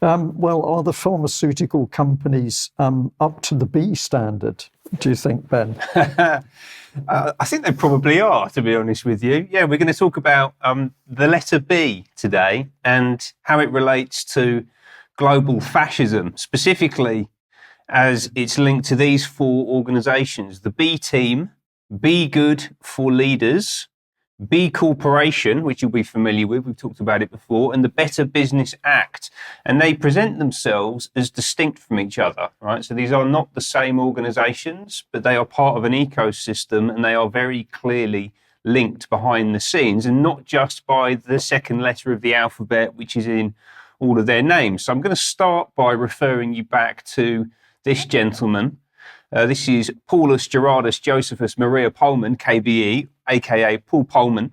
Well, are the pharmaceutical companies up to the B standard, do you think, Ben? I think they probably are, to be honest with you. Yeah, we're going to talk about the letter B today and how it relates to global fascism, specifically as it's linked to these four organisations: the B Team, Be Good for Leaders, B Corporation, which you'll be familiar with, we've talked about it before, and the Better Business Act. And they present themselves as distinct from each other, right? So these are not the same organisations, but they are part of an ecosystem, and they are very clearly linked behind the scenes, and not just by the second letter of the alphabet, which is in all of their names. So I'm going to start by referring you back to this gentleman. This is Paulus Gerardus Josephus Maria Polman, KBE, aka Paul Polman,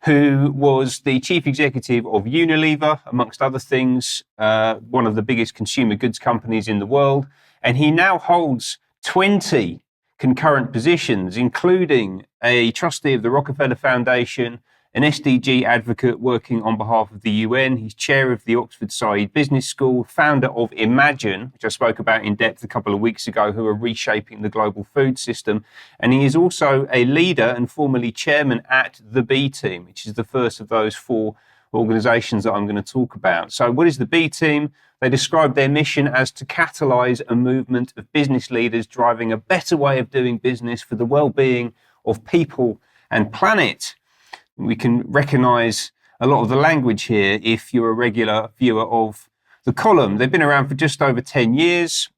who was the chief executive of Unilever, amongst other things, one of the biggest consumer goods companies in the world. And he now holds 20 concurrent positions, including a trustee of the Rockefeller Foundation, an SDG advocate working on behalf of the UN. He's chair of the Oxford Said Business School, founder of Imagine, which I spoke about in depth a couple of weeks ago, who are reshaping the global food system. And he is also a leader and formerly chairman at the B Team, which is the first of those four organisations that I'm going to talk about. So what is the B Team? They describe their mission as to catalyse a movement of business leaders driving a better way of doing business for the well-being of people and planet. We can recognise a lot of the language here if you're a regular viewer of the column. They've been around for just over 10 years.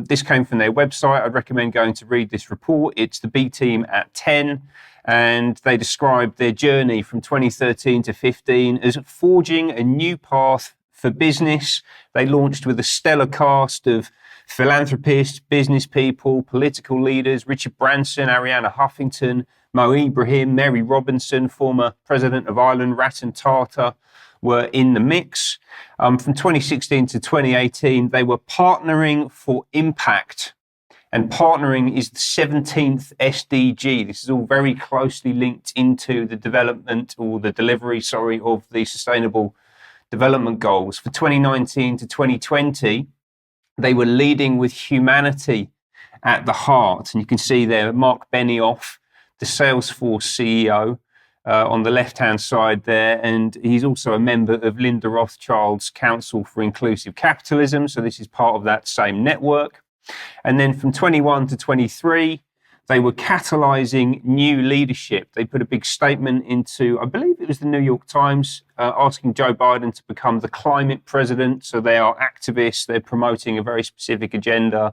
This came from their website. I'd recommend going to read this report. It's the B Team at 10. And they described their journey from 2013 to 15 as forging a new path for business. They launched with a stellar cast of philanthropists, business people, political leaders: Richard Branson, Arianna Huffington, Mo Ibrahim, Mary Robinson, former president of Ireland, Ratan Tata, were in the mix. From 2016 to 2018, they were partnering for impact. And partnering is the 17th SDG. This is all very closely linked into the development or the delivery, of the Sustainable Development Goals. For 2019 to 2020, they were leading with humanity at the heart. And you can see there Mark Benioff, the Salesforce CEO, on the left-hand side there. And he's also a member of Linda Rothschild's Council for Inclusive Capitalism. So this is part of that same network. And then from 21 to 23, they were catalyzing new leadership. They put a big statement into, I believe it was the New York Times, asking Joe Biden to become the climate president. So they are activists. They're promoting a very specific agenda.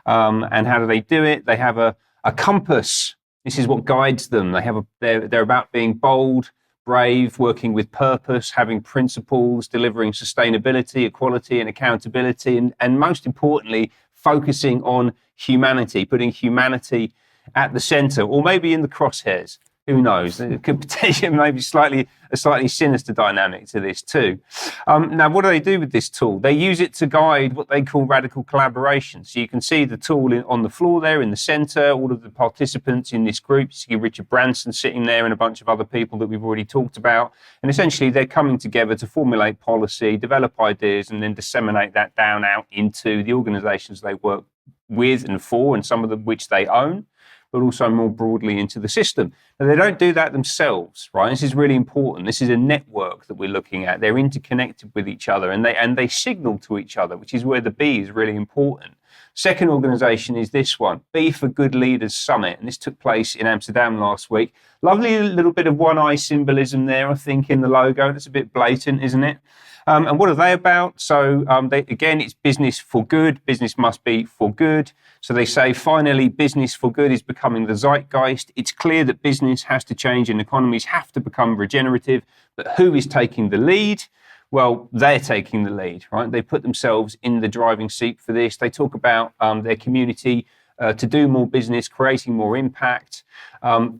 And how do they do it? They have a compass. This is what guides them. They're about being bold, brave, working with purpose, having principles, delivering sustainability, equality, and accountability, and most importantly, focusing on humanity, putting humanity at the center, or maybe in the crosshairs. Who knows? It could potentially maybe a slightly sinister dynamic to this too. Now, what do they do with this tool? They use it to guide what they call radical collaboration. So you can see the tool on the floor there in the center, all of the participants in this group. You see Richard Branson sitting there and a bunch of other people that we've already talked about. And essentially they're coming together to formulate policy, develop ideas, and then disseminate that down out into the organizations they work with and for, and some of them which they own, but also more broadly into the system. Now, they don't do that themselves, right? This is really important. This is a network that we're looking at. They're interconnected with each other, and they signal to each other, which is where the B is really important. Second organization is this one, B for Good Leaders Summit, and this took place in Amsterdam last week. Lovely little bit of one-eye symbolism there, I think, in the logo. That's a bit blatant, isn't it? And what are they about? So again, it's business for good. Business must be for good. So they say, finally, business for good is becoming the zeitgeist. It's clear that business has to change and economies have to become regenerative. But who is taking the lead? Well, they're taking the lead, right? They put themselves in the driving seat for this. They talk about their community to do more business, creating more impact.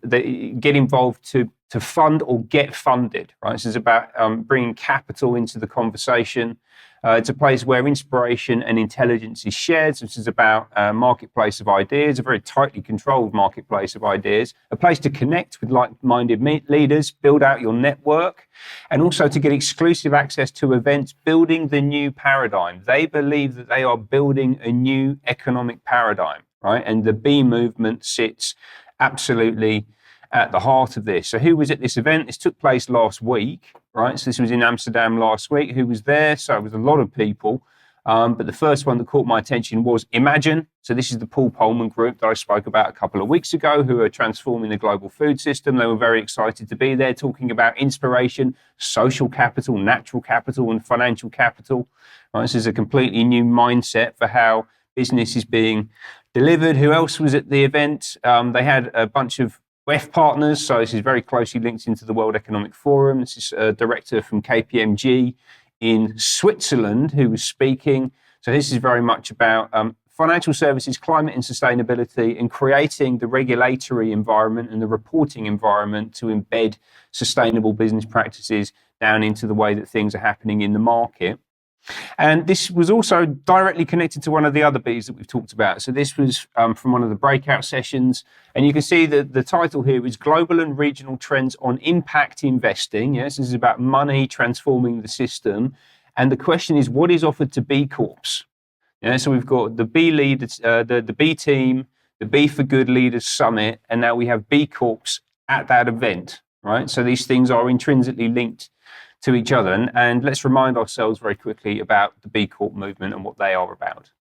They get involved to fund or get funded, right? This is about bringing capital into the conversation. It's a place where inspiration and intelligence is shared. So this is about a marketplace of ideas, a very tightly controlled marketplace of ideas, a place to connect with like-minded leaders, build out your network, and also to get exclusive access to events building the new paradigm. They believe that they are building a new economic paradigm, right? And the B movement sits absolutely at the heart of this. So who was at this event? This took place last week, right? So this was in Amsterdam last week. Who was there? So it was a lot of people. But the first one that caught my attention was Imagine. So this is the Paul Polman group that I spoke about a couple of weeks ago, who are transforming the global food system. They were very excited to be there, talking about inspiration, social capital, natural capital, and financial capital. Right? This is a completely new mindset for how business is being delivered. Who else was at the event? They had a bunch of WEF partners, so this is very closely linked into the World Economic Forum. This is a director from KPMG in Switzerland who was speaking. So this is very much about financial services, climate and sustainability, and creating the regulatory environment and the reporting environment to embed sustainable business practices down into the way that things are happening in the market. And this was also directly connected to one of the other Bs that we've talked about. So this was from one of the breakout sessions. And you can see that the title here is Global and Regional Trends on Impact Investing. Yes, this is about money transforming the system. And the question is, what is offered to B Corps? Yeah, so we've got the B leaders, the B team, the B for Good Leaders Summit, and now we have B Corps at that event, right? So these things are intrinsically linked to each other. And let's remind ourselves very quickly about the B Corp movement and what they are about.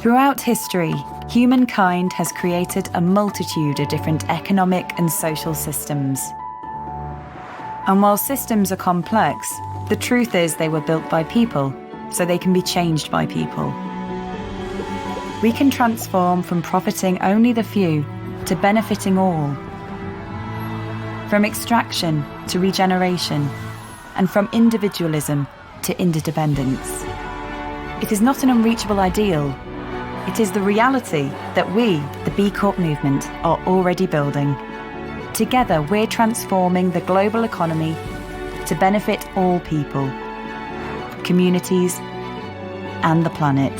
Throughout history, humankind has created a multitude of different economic and social systems. And while systems are complex, the truth is they were built by people, so they can be changed by people. We can transform from profiting only the few to benefiting all. From extraction to regeneration, and from individualism to interdependence. It is not an unreachable ideal. It is the reality that we, the B Corp movement, are already building. Together, we're transforming the global economy to benefit all people, communities, and the planet.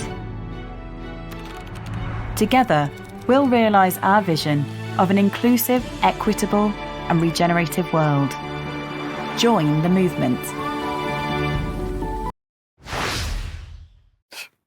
Together, we'll realise our vision of an inclusive, equitable, and regenerative world. Join the movement.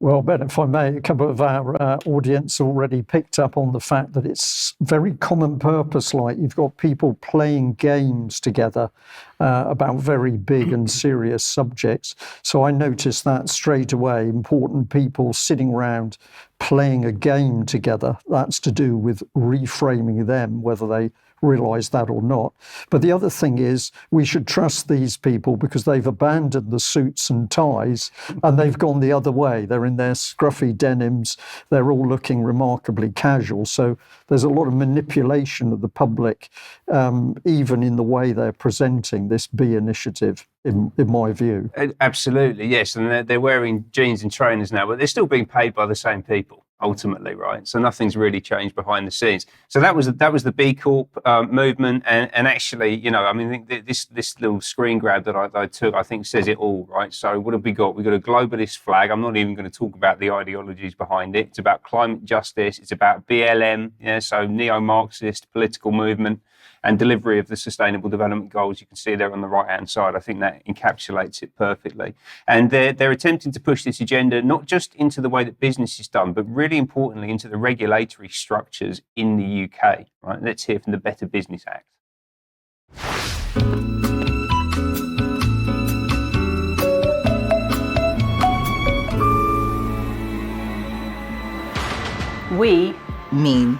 Well, Ben, if I may, a couple of our audience already picked up on the fact that it's very common purpose, like you've got people playing games together about very big and serious subjects. So I noticed that straight away, important people sitting around playing a game together. That's to do with reframing them, whether they realise that or not. But the other thing is we should trust these people because they've abandoned the suits and ties and they've gone the other way. They're in their scruffy denims. They're all looking remarkably casual. So there's a lot of manipulation of the public, even in the way they're presenting this B initiative, in my view. Absolutely, yes. And they're wearing jeans and trainers now, but they're still being paid by the same people. Ultimately, right? So nothing's really changed behind the scenes. So that was the B Corp movement, and actually, you know, I mean, this little screen grab that I took, I think says it all, right? So what have we got? We've got a globalist flag. I'm not even going to talk about the ideologies behind it. It's about climate justice. It's about BLM, yeah, so neo-Marxist political movement and delivery of the Sustainable Development Goals. You can see there on the right-hand side. I think that encapsulates it perfectly. And they're attempting to push this agenda not just into the way that business is done, but really importantly into the regulatory structures in the UK. Right? Let's hear from the Better Business Act. We mean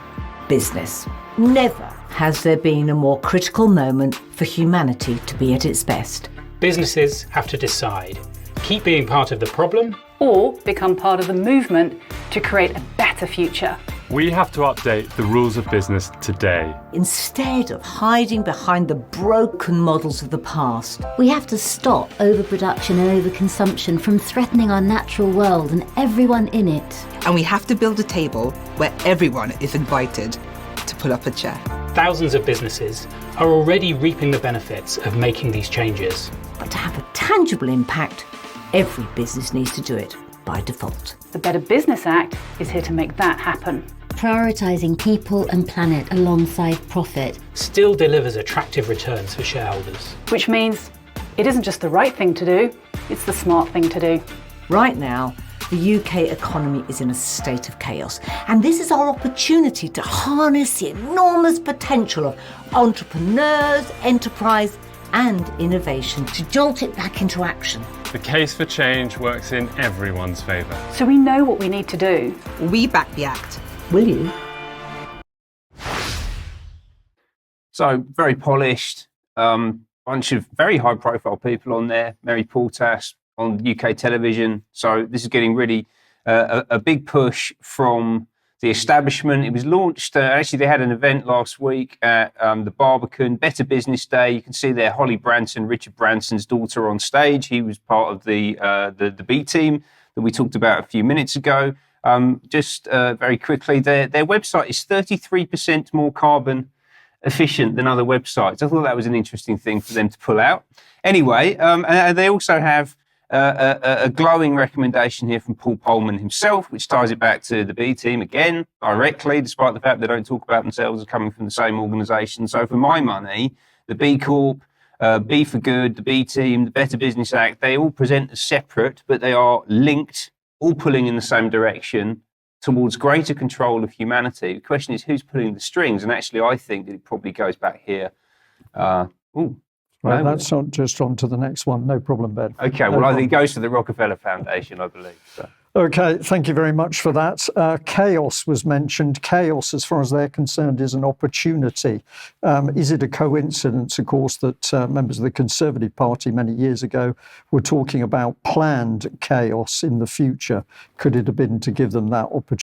business. Never has there been a more critical moment for humanity to be at its best. Businesses have to decide, keep being part of the problem or become part of the movement to create a better future. We have to update the rules of business today. Instead of hiding behind the broken models of the past, we have to stop overproduction and overconsumption from threatening our natural world and everyone in it. And we have to build a table where everyone is invited to pull up a chair. Thousands of businesses are already reaping the benefits of making these changes. but to have a tangible impact, every business needs to do it by default. The Better Business Act is here to make that happen. Prioritising people and planet alongside profit. Still delivers attractive returns for shareholders. Which means it isn't just the right thing to do, it's the smart thing to do. Right now, the UK economy is in a state of chaos, and this is our opportunity to harness the enormous potential of entrepreneurs, enterprise and innovation to jolt it back into action. The case for change works in everyone's favour. So we know what we need to do. We back the act. Will you? So very polished, bunch of very high profile people on there. Mary Portas on UK television. So this is getting really a big push from the establishment. It was launched, actually they had an event last week at the Barbican, Better Business Day. You can see there Holly Branson, Richard Branson's daughter on stage. He was part of the B team that we talked about a few minutes ago. Just very quickly, their website is 33% more carbon efficient than other websites. I thought that was an interesting thing for them to pull out. Anyway, and they also have a glowing recommendation here from Paul Polman himself, which ties it back to the B team again, directly, despite the fact they don't talk about themselves as coming from the same organisation. So for my money, the B Corp, B for Good, the B team, the Better Business Act, they all present as separate, but they are linked, all pulling in the same direction towards greater control of humanity. The question is, who's pulling the strings? And actually, I think that it probably goes back here. Right, that's just on to the next one. No problem, Ben. Okay, well, I think it goes to the Rockefeller Foundation, I believe. So. Okay, thank you very much for that. Chaos was mentioned. Chaos, as far as they're concerned, is an opportunity. Is it a coincidence, of course, that members of the Conservative Party many years ago were talking about planned chaos in the future? Could it have been to give them that opportunity?